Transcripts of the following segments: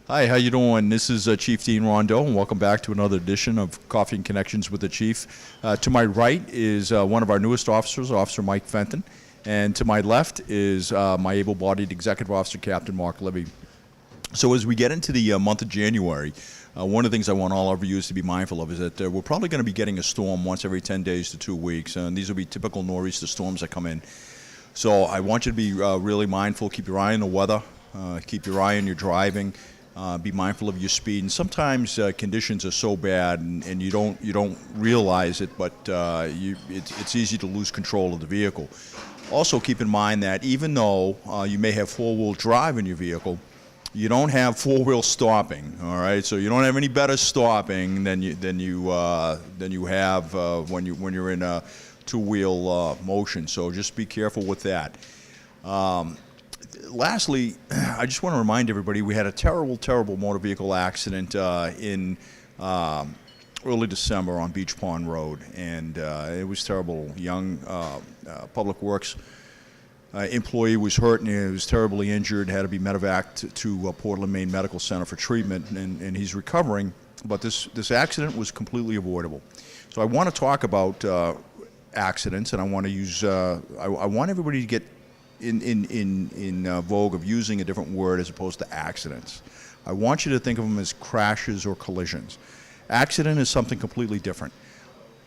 Hi, how you doing? This is Chief Dean Rondo, and welcome back to another edition of Coffee and Connections with the Chief. To my right is one of our newest officers, Officer Mike Fenton, and to my left is my able-bodied Executive Officer, Captain Mark Libby. So as we get into the month of January, one of the things I want all our viewers to be mindful of is that we're probably going to be getting a storm once every 10 days to 2 weeks, and these will be typical nor'easter storms that come in. So I want you to be really mindful. Keep your eye on the weather. Keep your eye on your driving. Be mindful of your speed. And sometimes conditions are so bad, and you don't realize it, but it's easy to lose control of the vehicle. Also, keep in mind that even though you may have four-wheel drive in your vehicle, you don't have four-wheel stopping. All right, so you don't have any better stopping than you have when you're in a two-wheel motion. So just be careful with that. Lastly, I just want to remind everybody we had a terrible motor vehicle accident in early December on Beach Pond Road, and it was terrible. Young Public Works employee was hurt and he was terribly injured, had to be medevaced to Portland, Maine Medical Center for treatment, and he's recovering, but this accident was completely avoidable. So I want to talk about accidents, and I want to use, I want everybody to get in vogue of using a different word as opposed to accidents. I want you to think of them as crashes or collisions. Accident is something completely different.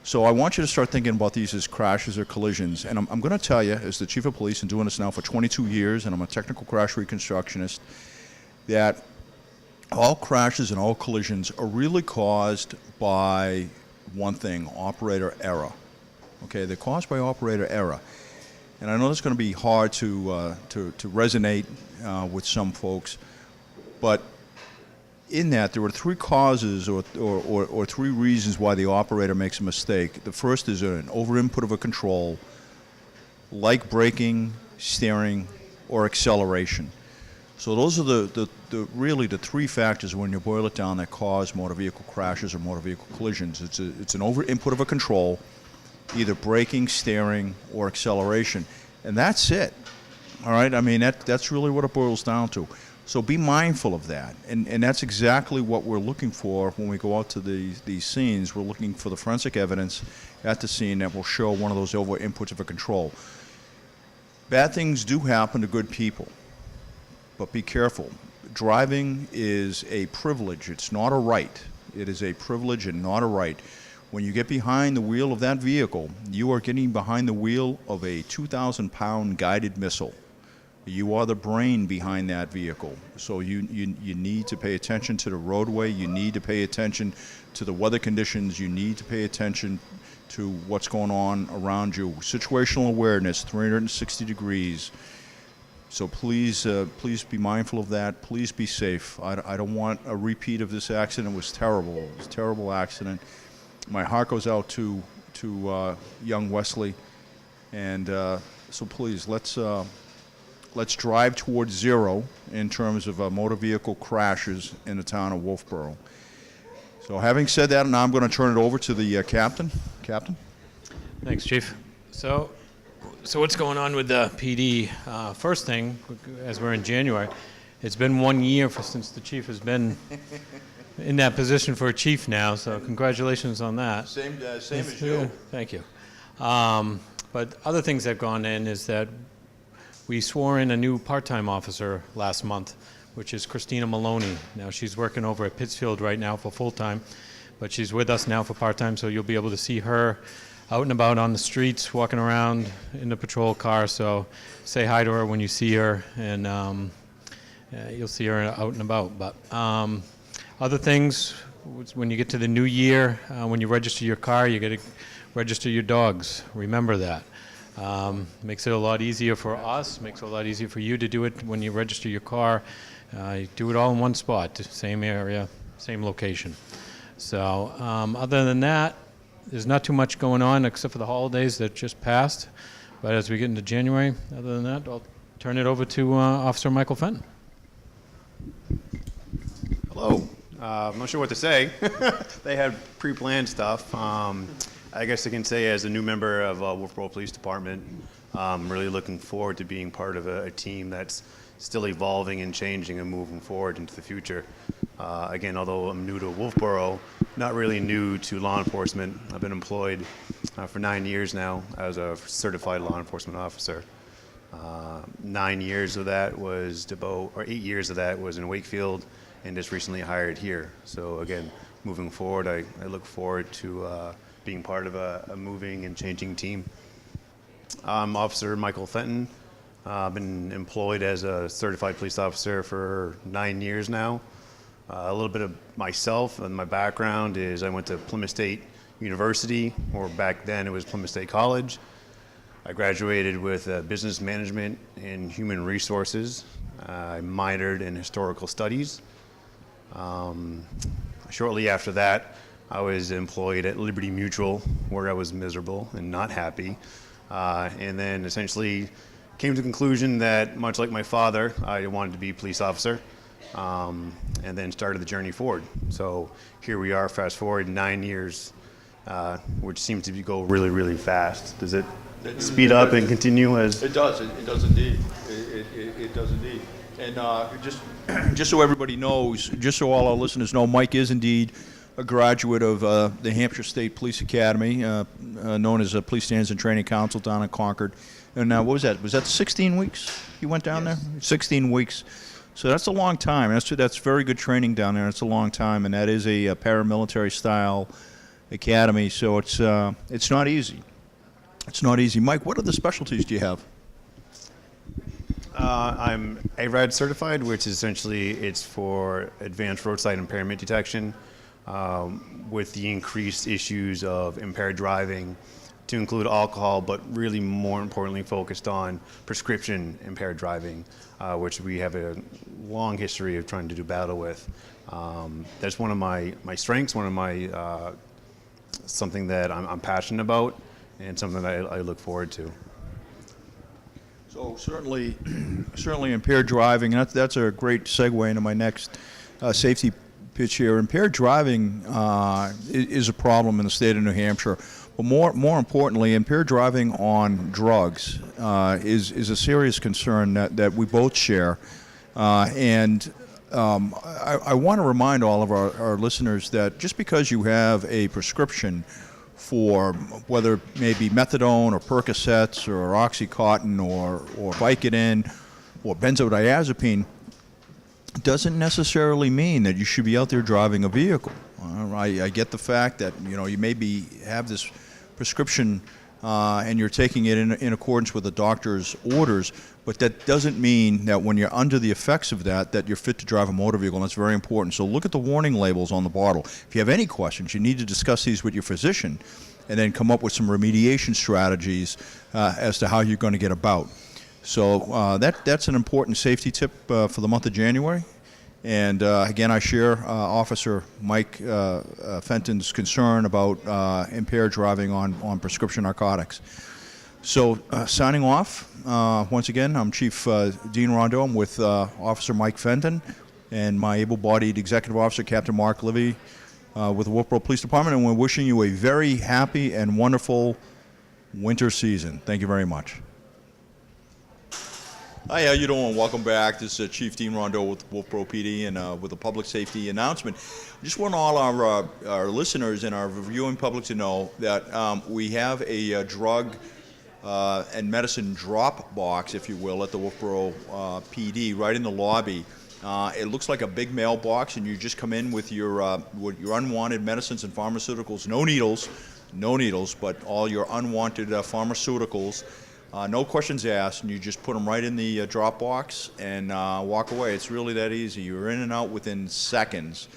So I want you to start thinking about these as crashes or collisions. And I'm going to tell you, as the Chief of Police and doing this now for 22 years, and I'm a technical crash reconstructionist, that all crashes and all collisions are really caused by one thing: operator error. Okay, they're caused by operator error. And I know it's going to be hard to resonate with some folks, but in that there are three causes or three reasons why the operator makes a mistake. The first is an over-input of a control, like braking, steering, or acceleration. So those are really the three factors, when you boil it down, that cause motor vehicle crashes or motor vehicle collisions. It's an over-input of a control, either braking, steering, or acceleration. And that's it. All right? I mean, that's really what it boils down to. So be mindful of that. And that's exactly what we're looking for when we go out to these scenes. We're looking for the forensic evidence at the scene that will show one of those over-inputs of a control. Bad things do happen to good people, but be careful. Driving is a privilege. It's not a right. It is a privilege and not a right. When you get behind the wheel of that vehicle, you are getting behind the wheel of a 2,000-pound guided missile. You are the brain behind that vehicle. So you need to pay attention to the roadway. You need to pay attention to the weather conditions. You need to pay attention to what's going on around you. Situational awareness, 360 degrees. So please be mindful of that. Please be safe. I don't want a repeat of this accident. It was terrible. It was a terrible accident. My heart goes out to young Wesley, and so please let's drive towards zero in terms of motor vehicle crashes in the town of Wolfeboro. So having said that, now I'm going to turn it over to the captain. Captain. Thanks, Chief. So what's going on with the PD? First thing, as we're in January, it's been 1 year since the chief has been in that position for a chief now, so congratulations on that. Same as you. Thank you. But other things that have gone in is that we swore in a new part-time officer last month, which is Christina Maloney. Now she's working over at Pittsfield right now for full-time, but she's with us now for part-time, so you'll be able to see her out and about on the streets, walking around in the patrol car. So say hi to her when you see her, and you'll see her out and about. But other things, when you get to the new year, when you register your car, you got to register your dogs. Remember that. Makes it a lot easier for us, makes it a lot easier for you to do it when you register your car. You do it all in one spot, same area, same location. So other than that, there's not too much going on except for the holidays that just passed. But as we get into January, other than that, I'll turn it over to Officer Michael Fenton. Hello. I'm not sure what to say. They had pre-planned stuff. I guess I can say, as a new member of Wolfeboro Police Department, I'm really looking forward to being part of a team that's still evolving and changing and moving forward into the future. Again, although I'm new to Wolfeboro, not really new to law enforcement. I've been employed for 9 years now as a certified law enforcement officer. 9 years of that was 8 years of that was in Wakefield, and just recently hired here. So again, moving forward, I look forward to being part of a moving and changing team. I'm Officer Michael Fenton. I've been employed as a certified police officer for 9 years now. A little bit of myself and my background is I went to Plymouth State University, or back then it was Plymouth State College. I graduated with business management and human resources. I minored in historical studies. Shortly after that, I was employed at Liberty Mutual, where I was miserable and not happy. And then essentially came to the conclusion that, much like my father, I wanted to be a police officer. And then started the journey forward. So here we are, fast forward 9 years, which seems to go really, really fast. Does it speed up and continue as? It does. It does indeed. It does indeed. And just so everybody knows, just so all our listeners know, Mike is indeed a graduate of the Hampshire State Police Academy, known as a Police Standards and Training Council down in Concord. And what was that? Was that 16 weeks you went down there? 16 weeks. So that's a long time. That's very good training down there. It's a long time, and that is a paramilitary style academy. So it's not easy. It's not easy. Mike, what other specialties do you have? I'm ARAD certified, which is essentially it's for advanced roadside impairment detection, with the increased issues of impaired driving, to include alcohol, but really more importantly focused on prescription impaired driving, which we have a long history of trying to do battle with. That's one of my strengths, one of my something that I'm passionate about, and something that I look forward to. So certainly impaired driving. That's a great segue into my next safety pitch here. Impaired driving is a problem in the state of New Hampshire. But more importantly, impaired driving on drugs is a serious concern that we both share. And I want to remind all of our listeners that just because you have a prescription for whether it may be methadone or Percocets or Oxycontin or Vicodin or benzodiazepine doesn't necessarily mean that you should be out there driving a vehicle. I get the fact that you maybe have this prescription and you're taking it in accordance with the doctor's orders, but that doesn't mean that when you're under the effects of that you're fit to drive a motor vehicle, and that's very important. So look at the warning labels on the bottle. If you have any questions, you need to discuss these with your physician and then come up with some remediation strategies as to how you're going to get about. So that's an important safety tip for the month of January. And again, I share Officer Mike Fenton's concern about impaired driving on prescription narcotics. So signing off, once again, I'm Chief Dean Rondo. I'm with Officer Mike Fenton and my able-bodied Executive Officer, Captain Mark Livy, with the Wolfeboro Police Department, and we're wishing you a very happy and wonderful winter season. Thank you very much. Hi, how you doing? Welcome back. This is Chief Dean Rondo with Wolfeboro PD and with a public safety announcement. I just want all our listeners and our viewing public to know that we have a drug and medicine drop box, if you will, at the Wolfeboro PD right in the lobby. It looks like a big mailbox, and you just come in with your unwanted medicines and pharmaceuticals. No needles, but all your unwanted pharmaceuticals. No questions asked, and you just put them right in the drop box and walk away. It's really that easy. You're in and out within seconds.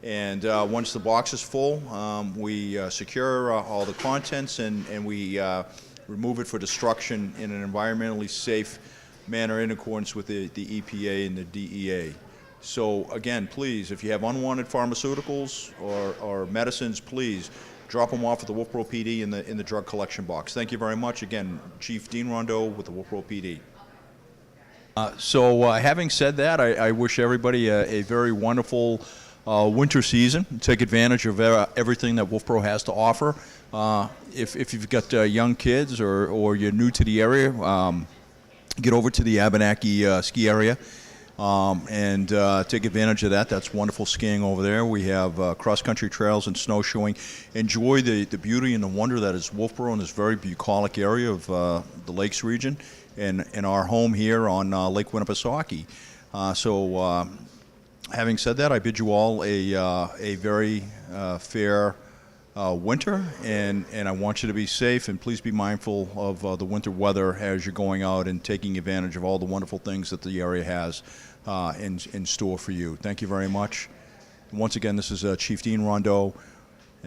And once the box is full, we secure all the contents and we remove it for destruction in an environmentally safe manner in accordance with the EPA and the DEA. So again, please, if you have unwanted pharmaceuticals or medicines, please drop them off at the Wolfeboro PD in the drug collection box. Thank you very much. Again, Chief Dean Rondo with the Wolfeboro PD. So having said that, I wish everybody a very wonderful winter season. Take advantage of everything that Wolfeboro has to offer. If you've got young kids or you're new to the area, get over to the Abenaki ski area and take advantage of that. That's wonderful skiing over there. We have cross-country trails and snowshoeing. Enjoy the beauty and the wonder that is Wolfeboro and this very bucolic area of the Lakes region and our home here on Lake Winnipesaukee. Having said that, I bid you all a very fair winter, and I want you to be safe, and please be mindful of the winter weather as you're going out and taking advantage of all the wonderful things that the area has in store for you. Thank you very much. And once again, this is Chief Dean Rondo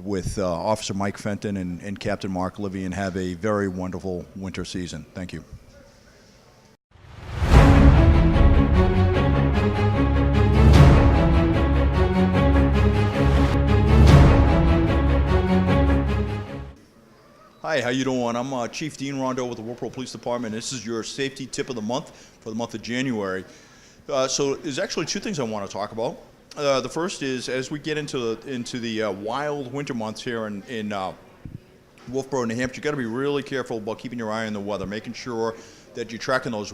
with Officer Mike Fenton and Captain Mark Livy, and have a very wonderful winter season. Thank you. Hi, how you doing? I'm Chief Dean Rondo with the Wolfeboro Police Department. This is your safety tip of the month for the month of January. So there's actually two things I want to talk about. The first is, as we get into the wild winter months here in Wolfeboro, New Hampshire, you got to be really careful about keeping your eye on the weather, making sure that you're tracking those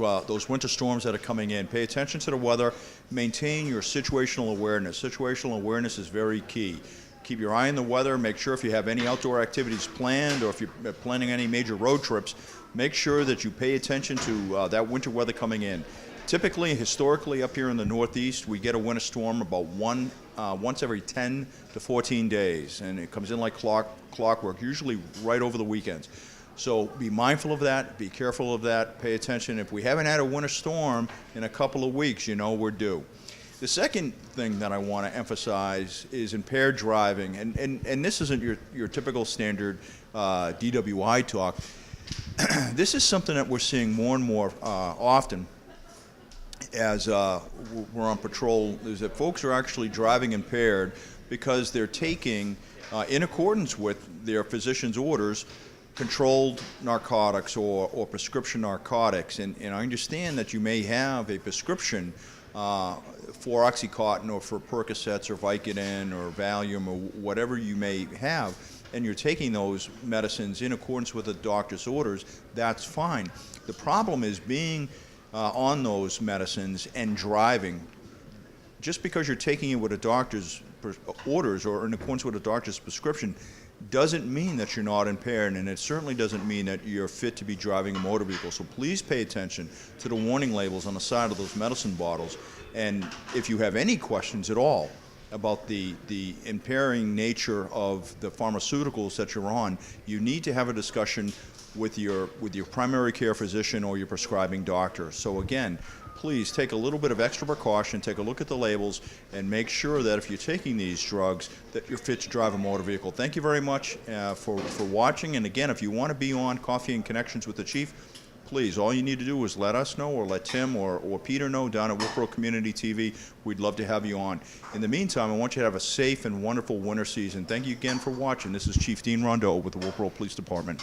winter storms that are coming in. Pay attention to the weather. Maintain your situational awareness. Situational awareness is very key. Keep your eye on the weather. Make sure if you have any outdoor activities planned or if you're planning any major road trips, make sure that you pay attention to that winter weather coming in. Typically, historically, up here in the Northeast, we get a winter storm about once every 10 to 14 days, and it comes in like clockwork, usually right over the weekends. So be mindful of that, be careful of that, pay attention. If we haven't had a winter storm in a couple of weeks, you know we're due. The second thing that I want to emphasize is impaired driving, and this isn't your typical standard DWI talk. This is something that we're seeing more and more often as we're on patrol, is that folks are actually driving impaired because they're taking, in accordance with their physician's orders, controlled narcotics or prescription narcotics. And I understand that you may have a prescription for Oxycontin or for Percocets or Vicodin or Valium or whatever you may have, and you're taking those medicines in accordance with the doctor's orders, that's fine. The problem is being on those medicines and driving. Just because you're taking it with a doctor's orders or in accordance with a doctor's prescription doesn't mean that you're not impaired, and it certainly doesn't mean that you're fit to be driving a motor vehicle. So please pay attention to the warning labels on the side of those medicine bottles. And if you have any questions at all about the impairing nature of the pharmaceuticals that you're on, you need to have a discussion with your primary care physician or your prescribing doctor. So again, please take a little bit of extra precaution, take a look at the labels, and make sure that if you're taking these drugs, that you're fit to drive a motor vehicle. Thank you very much for watching. And again, if you want to be on Coffee and Connections with the Chief, please, all you need to do is let us know or let Tim or Peter know down at Wolfeboro Community TV. We'd love to have you on. In the meantime, I want you to have a safe and wonderful winter season. Thank you again for watching. This is Chief Dean Rondo with the Wolfeboro Police Department.